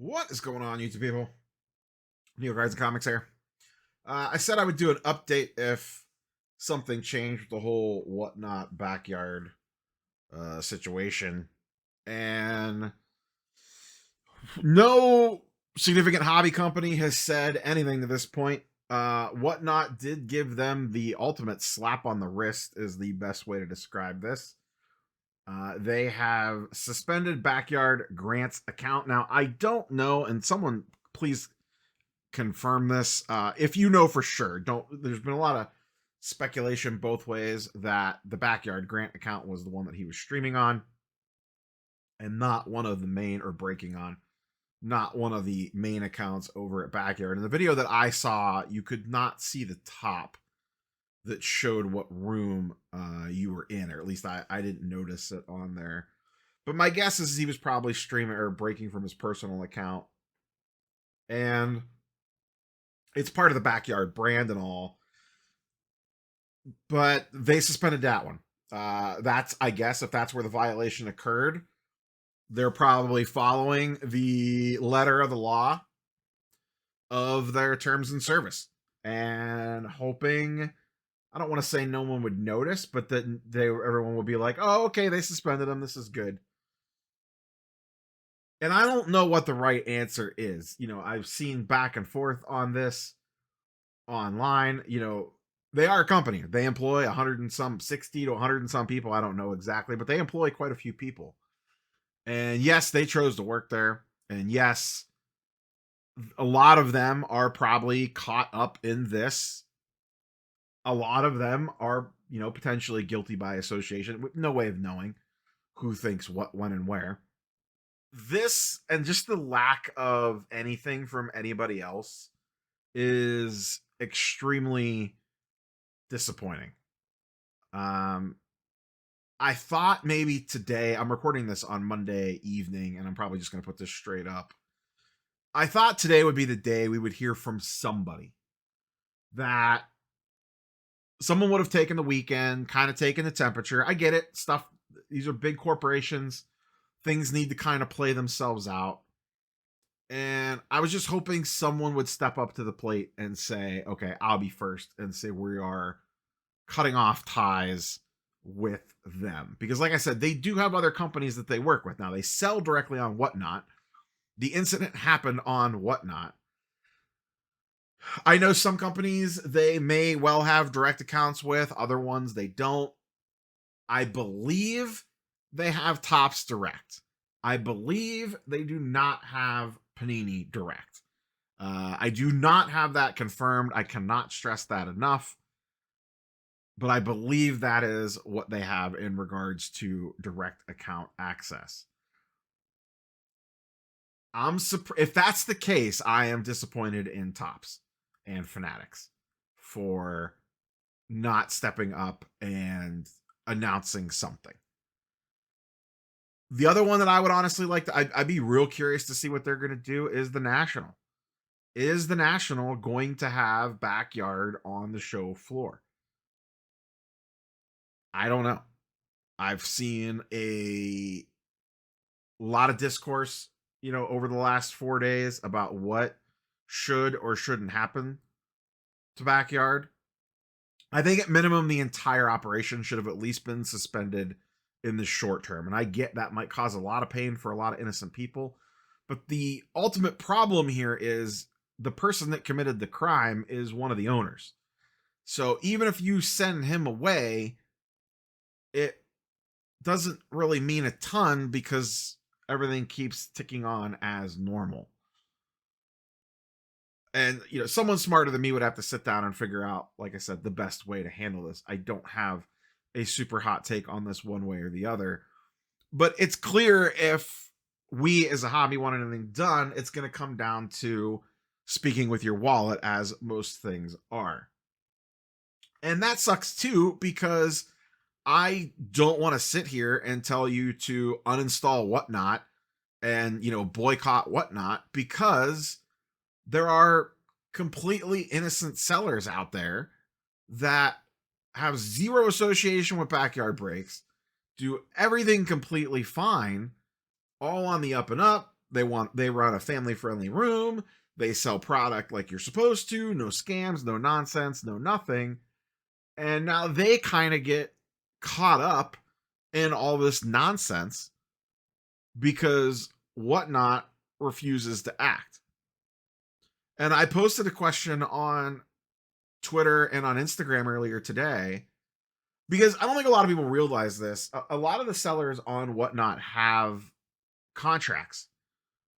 What is going on, YouTube people? Neo Guards and Comics here. I said I would do an update if something changed with the whole whatnot backyard situation. And no significant hobby company has said anything to this point. Whatnot did give them the ultimate slap on the wrist, is the best way to describe this. They have suspended Backyard Grant's account. Now, I don't know, and someone please confirm this. If you know for sure, there's been a lot of speculation both ways that the Backyard Grant account was the one that he was streaming on and not one of the main, or breaking on, not one of the main accounts over at Backyard. In the video that I saw, you could not see the top that showed what room you were in, or at least I didn't notice it on there. But my guess is he was probably streaming or breaking from his personal account. And it's part of the Backyard brand and all. But they suspended that one. That's, I guess, if that's where the violation occurred, they're probably following the letter of the law of their terms and service and hoping, I don't want to say no one would notice, but that everyone would be like, oh, okay, they suspended him, this is good. And I don't know what the right answer is. I've seen back and forth on this online. They are a company. They employ 60 to 100 and some people. I don't know exactly, but they employ quite a few people. And yes, they chose to work there. And yes, a lot of them are probably caught up in this. A lot of them are, potentially guilty by association, with no way of knowing who thinks what, when, and where. This, and just the lack of anything from anybody else, is extremely disappointing. I thought maybe today, I'm recording this on Monday evening, and I'm probably just going to put this straight up. I thought today would be the day we would hear from somebody, that someone would have taken the weekend, kind of taken the temperature. I get it. These are big corporations. Things need to kind of play themselves out. And I was just hoping someone would step up to the plate and say, okay, I'll be first, and say we are cutting off ties with them. Because like I said, they do have other companies that they work with. Now, they sell directly on Whatnot. The incident happened on Whatnot. I know some companies they may well have direct accounts with, other ones they don't. I believe they have Topps Direct. I believe they do not have Panini Direct. I do not have that confirmed. I cannot stress that enough. But I believe that is what they have in regards to direct account access. If that's the case, I am disappointed in Topps and Fanatics for not stepping up and announcing something. The other one that I would honestly like to, I'd be real curious to see what they're going to do, is the National. Is the National going to have Backyard on the show floor? I don't know. I've seen a lot of discourse, over the last 4 days about what should or shouldn't happen to Backyard. I think at minimum, the entire operation should have at least been suspended in the short term. And I get that might cause a lot of pain for a lot of innocent people. But the ultimate problem here is the person that committed the crime is one of the owners. So even if you send him away, it doesn't really mean a ton because everything keeps ticking on as normal. And, someone smarter than me would have to sit down and figure out, like I said, the best way to handle this. I don't have a super hot take on this one way or the other. But it's clear if we as a hobby want anything done, it's going to come down to speaking with your wallet, as most things are. And that sucks too, because I don't want to sit here and tell you to uninstall Whatnot and, boycott Whatnot, because there are completely innocent sellers out there that have zero association with Backyard Breaks, do everything completely fine, all on the up and up, They run a family-friendly room. They sell product like you're supposed to, no scams, no nonsense, no nothing. And now they kind of get caught up in all this nonsense because Whatnot refuses to act. And I posted a question on Twitter and on Instagram earlier today because I don't think a lot of people realize this. A lot of the sellers on Whatnot have contracts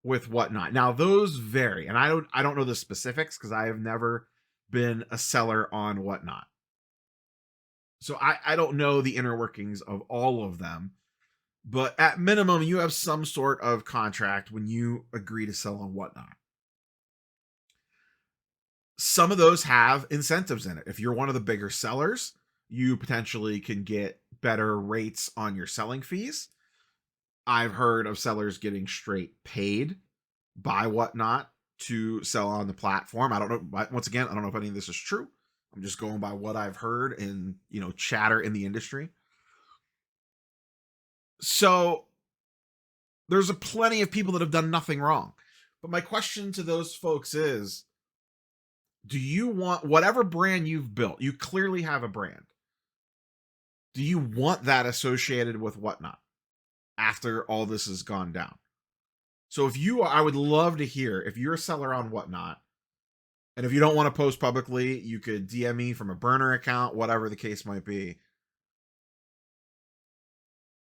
with Whatnot. Now those vary, and I don't know the specifics because I have never been a seller on Whatnot. So I don't know the inner workings of all of them. But at minimum, you have some sort of contract when you agree to sell on Whatnot. Some of those have incentives in it. If you're one of the bigger sellers, you potentially can get better rates on your selling fees. I've heard of sellers getting straight paid by Whatnot to sell on the platform. I don't know. Once again, I don't know if any of this is true. I'm just going by what I've heard in, chatter in the industry. So there's plenty of people that have done nothing wrong. But my question to those folks is, do you want whatever brand you've built? You clearly have a brand. Do you want that associated with Whatnot after all this has gone down? So if you are, I would love to hear if you're a seller on Whatnot, and if you don't want to post publicly, you could DM me from a burner account, whatever the case might be.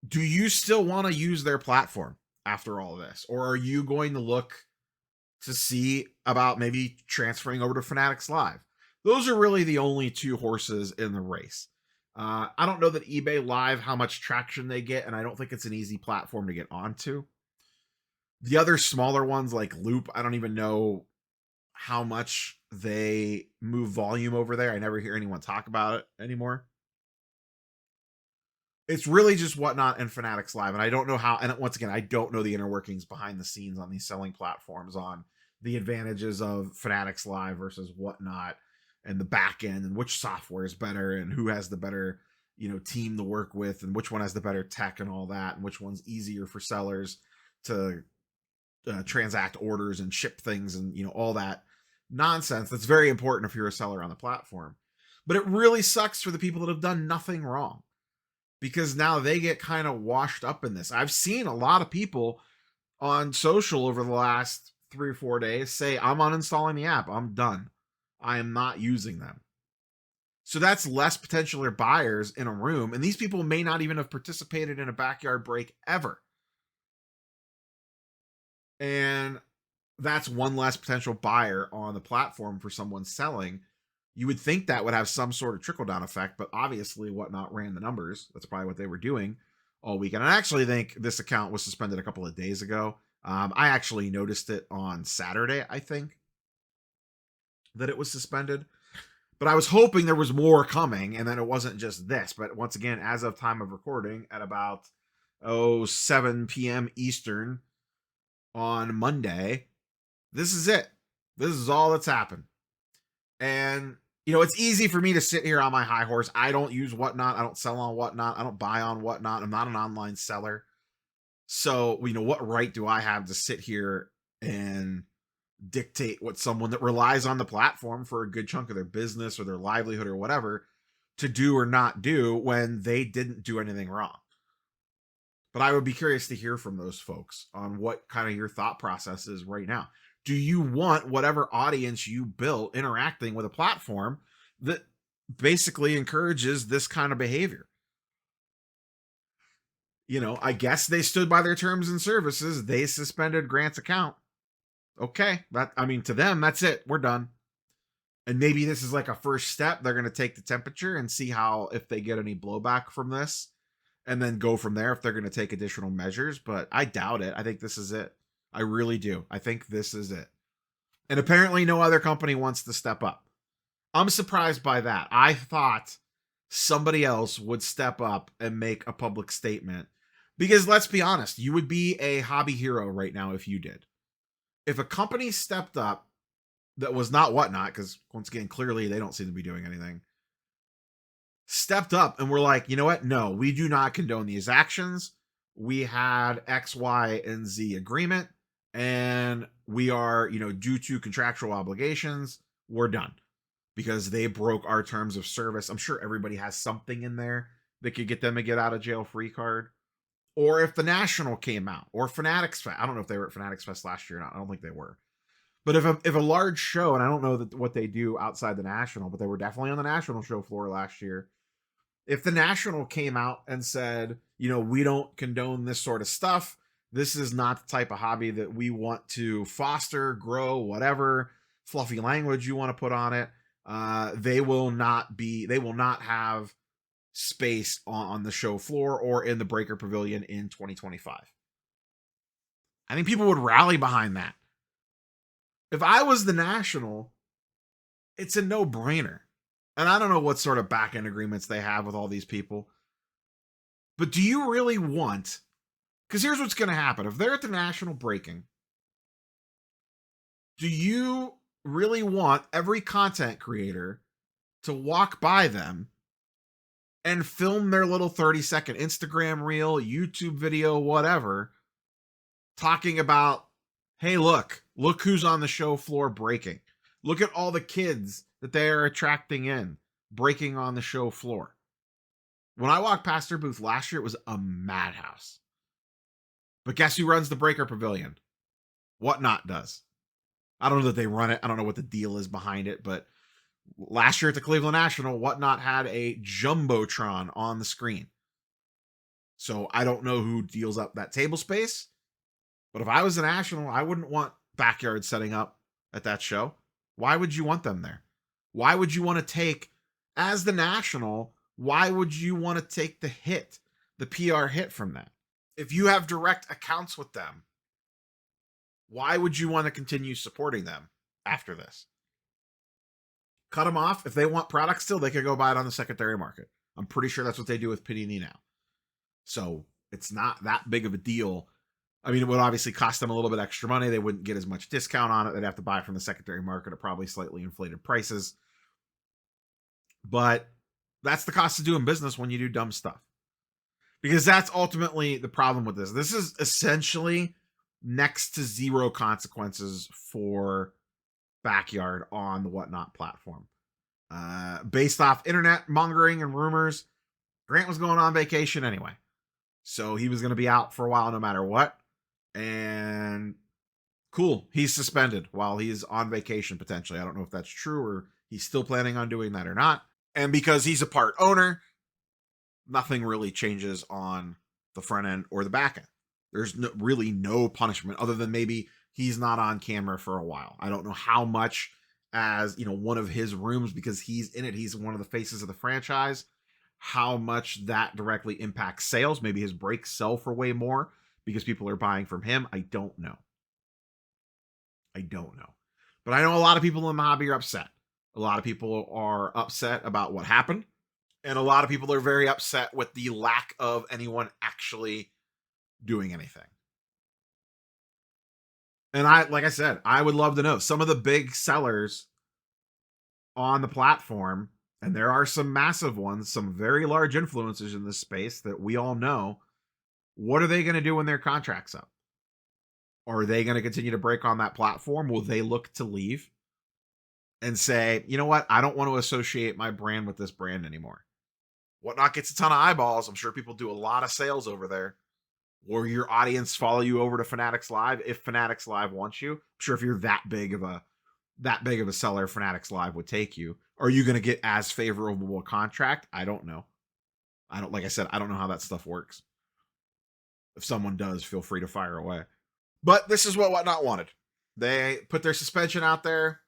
Do you still want to use their platform after all of this? Or are you going to look to see about maybe transferring over to Fanatics Live? Those are really the only two horses in the race. I don't know that eBay Live, how much traction they get, and I don't think it's an easy platform to get onto. The other smaller ones like Loop, I don't even know how much they move volume over there. I never hear anyone talk about it anymore. It's really just Whatnot and Fanatics Live, and I don't know how, and once again, I don't know the inner workings behind the scenes on these selling platforms, on the advantages of Fanatics Live versus Whatnot, and the back end, and which software is better, and who has the better, team to work with, and which one has the better tech and all that, and which one's easier for sellers to transact orders and ship things, and all that nonsense. That's very important if you're a seller on the platform. But it really sucks for the people that have done nothing wrong, because now they get kind of washed up in this. I've seen a lot of people on social over the last 3 or 4 days say, I'm uninstalling the app. I'm done. I am not using them. So that's less potential buyers in a room. And these people may not even have participated in a backyard break ever. And that's one less potential buyer on the platform for someone selling. You would think that would have some sort of trickle-down effect, but obviously Whatnot ran the numbers. That's probably what they were doing all weekend. I actually think this account was suspended a couple of days ago. I actually noticed it on Saturday, I think, that it was suspended. But I was hoping there was more coming, and then it wasn't just this. But once again, as of time of recording, at about 7 p.m. Eastern on Monday, this is it. This is all that's happened. And, it's easy for me to sit here on my high horse. I don't use Whatnot. I don't sell on Whatnot. I don't buy on Whatnot. I'm not an online seller. So, what right do I have to sit here and dictate what someone that relies on the platform for a good chunk of their business or their livelihood or whatever to do or not do when they didn't do anything wrong? But I would be curious to hear from those folks on what kind of your thought process is right now. Do you want whatever audience you built interacting with a platform that basically encourages this kind of behavior? I guess they stood by their terms and services. They suspended Grant's account. Okay. To them, that's it. We're done. And maybe this is like a first step. They're going to take the temperature and see if they get any blowback from this, and then go from there if they're going to take additional measures. But I doubt it. I think this is it. I really do. I think this is it. And apparently no other company wants to step up. I'm surprised by that. I thought somebody else would step up and make a public statement, because let's be honest, you would be a hobby hero right now if you did. If a company stepped up that was not Whatnot, because once again, clearly they don't seem to be doing anything, stepped up and were like, you know what? No, we do not condone these actions. We had X, Y, and Z agreement, and we are, due to contractual obligations, we're done because they broke our terms of service. I'm sure everybody has something in there that could get them a get out of jail free card. Or if the National came out, or Fanatics Fest. I don't know if they were at Fanatics Fest last year or not. I don't think they were. But if a large show, and I don't know what they do outside the National, but they were definitely on the National show floor last year. If the National came out and said, we don't condone this sort of stuff, this is not the type of hobby that we want to foster, grow, whatever fluffy language you want to put on it, they will not have space on the show floor or in the Breaker Pavilion in 2025. I think people would rally behind that. If I was the National, it's a no-brainer. And I don't know what sort of back-end agreements they have with all these people. But do you really want... Because here's what's going to happen. If they're at the National breaking, do you really want every content creator to walk by them and film their little 30-second Instagram reel, YouTube video, whatever, talking about, hey, look who's on the show floor breaking. Look at all the kids that they are attracting in, breaking on the show floor. When I walked past their booth last year, it was a madhouse. But guess who runs the Breaker Pavilion? Whatnot does. I don't know that they run it. I don't know what the deal is behind it, but last year at the Cleveland National, Whatnot had a Jumbotron on the screen. So I don't know who deals up that table space, but if I was a National, I wouldn't want backyard setting up at that show. Why would you want them there? Why would you want to take, as the National, why would you want to take the hit, the PR hit from that? If you have direct accounts with them, why would you want to continue supporting them after this? Cut them off. If they want products still, they could go buy it on the secondary market. I'm pretty sure that's what they do with Panini now. So it's not that big of a deal. I mean, it would obviously cost them a little bit extra money. They wouldn't get as much discount on it. They'd have to buy it from the secondary market at probably slightly inflated prices. But that's the cost of doing business when you do dumb stuff. Because that's ultimately the problem with this. This is essentially next to zero consequences for Backyard on the Whatnot platform. Based off internet mongering and rumors, Grant was going on vacation anyway. So he was going to be out for a while no matter what. And cool, he's suspended while he's on vacation potentially. I don't know if that's true or he's still planning on doing that or not. And because he's a part owner, nothing really changes on the front end or the back end. There's really no punishment other than maybe he's not on camera for a while. I don't know how much as, one of his rooms, because he's in it, he's one of the faces of the franchise, how much that directly impacts sales. Maybe his breaks sell for way more because people are buying from him. I don't know. But I know a lot of people in the hobby are upset. A lot of people are upset about what happened. And a lot of people are very upset with the lack of anyone actually doing anything. And like I said, I would love to know some of the big sellers on the platform, and there are some massive ones, some very large influencers in this space that we all know. What are they going to do when their contract's up? Are they going to continue to break on that platform? Will they look to leave and say, you know what? I don't want to associate my brand with this brand anymore. Whatnot gets a ton of eyeballs. I'm sure people do a lot of sales over there. Or your audience follow you over to Fanatics Live if Fanatics Live wants you. I'm sure if you're that big of a seller, Fanatics Live would take you. Are you going to get as favorable a contract? I don't know. Like I said, I don't know how that stuff works. If someone does, feel free to fire away. But this is what Whatnot wanted. They put their suspension out there.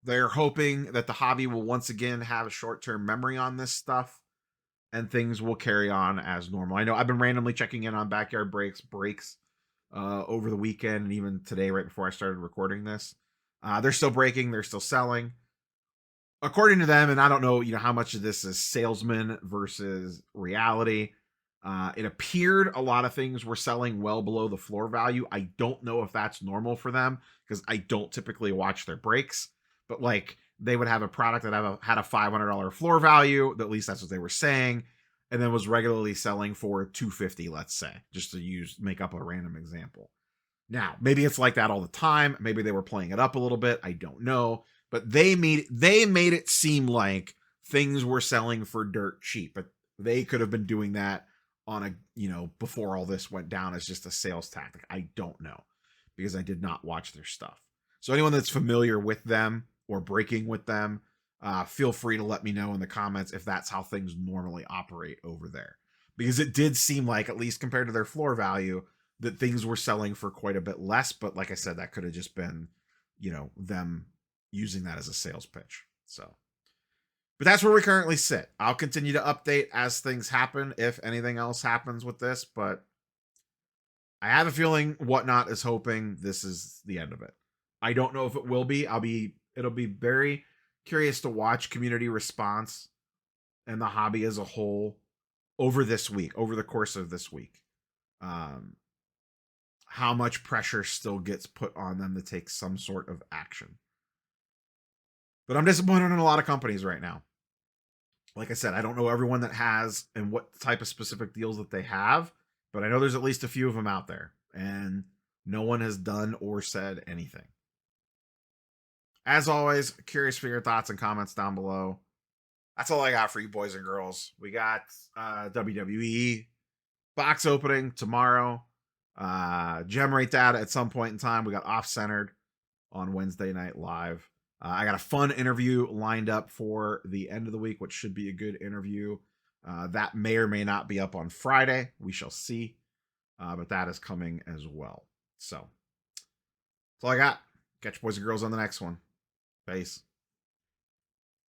They're hoping that the hobby will once again have a short-term memory on this stuff and things will carry on as normal. I know I've been randomly checking in on Backyard breaks over the weekend and even today right before I started recording this. They're still breaking. They're still selling. According to them, and I don't know, how much of this is salesman versus reality. It appeared a lot of things were selling well below the floor value. I don't know if that's normal for them because I don't typically watch their breaks. But they would have a product that had a $500 floor value. At least that's what they were saying. And then was regularly selling for $250, let's say, just to make up a random example. Now, maybe it's like that all the time. Maybe they were playing it up a little bit. I don't know. But they made it seem like things were selling for dirt cheap. But they could have been doing that on a, before all this went down as just a sales tactic. I don't know because I did not watch their stuff. So anyone that's familiar with them or breaking with them, feel free to let me know in the comments if that's how things normally operate over there. Because it did seem like, at least compared to their floor value, that things were selling for quite a bit less. But like I said, that could have just been, them using that as a sales pitch. So, but that's where we currently sit. I'll continue to update as things happen, if anything else happens with this. But I have a feeling Whatnot is hoping this is the end of it. I don't know if it will be. It'll be very curious to watch community response and the hobby as a whole over the course of this week. How much pressure still gets put on them to take some sort of action. But I'm disappointed in a lot of companies right now. Like I said, I don't know everyone that has and what type of specific deals that they have, but I know there's at least a few of them out there, and no one has done or said anything. As always, curious for your thoughts and comments down below. That's all I got for you boys and girls. We got WWE box opening tomorrow. Gem rate data at some point in time. We got Off-Centered on Wednesday Night Live. I got a fun interview lined up for the end of the week, which should be a good interview. That may or may not be up on Friday. We shall see. But that is coming as well. So that's all I got. Catch you boys and girls on the next one. Peace.